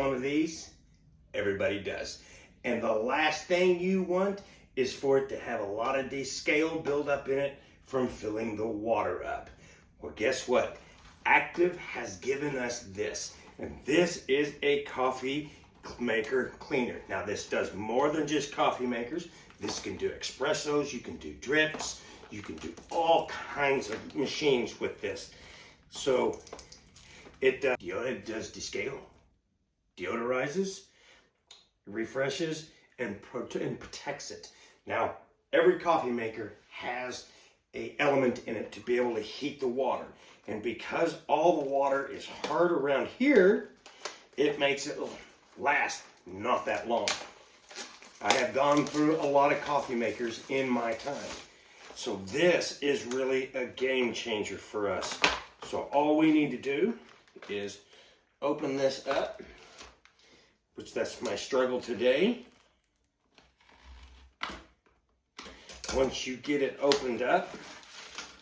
one of these? Everybody does. And the last thing you want is for it to have a lot of descale buildup in it from filling the water up. Well, guess what? Active has given us this. And this is a coffee maker cleaner. Now this does more than just coffee makers. This can do espressos, you can do drips, you can do all kinds of machines with this. So it does descale, deodorizes, refreshes, and protects it. Now every coffee maker has an element in it to be able to heat the water. And because all the water is hard around here, it makes it last not that long. I have gone through a lot of coffee makers in my time. So this is really a game changer for us. So all we need to do is open this up, which that's my struggle today. Once you get it opened up,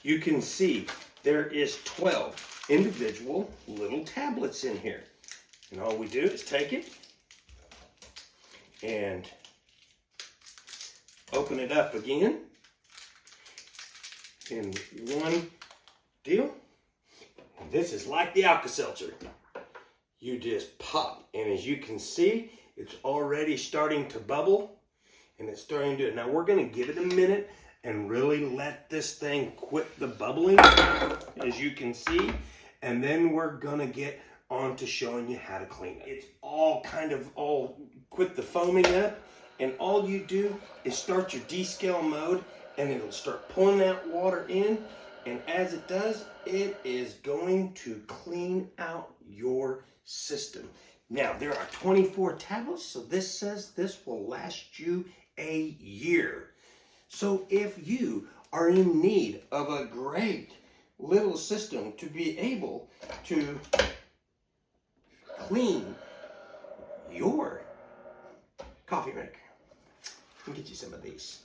you can see there is 12 individual little tablets in here. And all we do is take it and open it up again in one deal. And this is like the Alka-Seltzer. You just pop, and as you can see, it's already starting to bubble, and it's starting to do it. Now we're going to give it a minute and really let this thing quit the bubbling, as you can see, and then we're going to get on to showing you how to clean it. It's all quit the foaming up, and all you do is start your descale mode, and it'll start pulling that water in, and as it does, it is going to clean out your system. Now, there are 24 tablets, so this says this will last you a year. So if you are in need of a great little system to be able to clean your coffee maker, I'll get you some of these.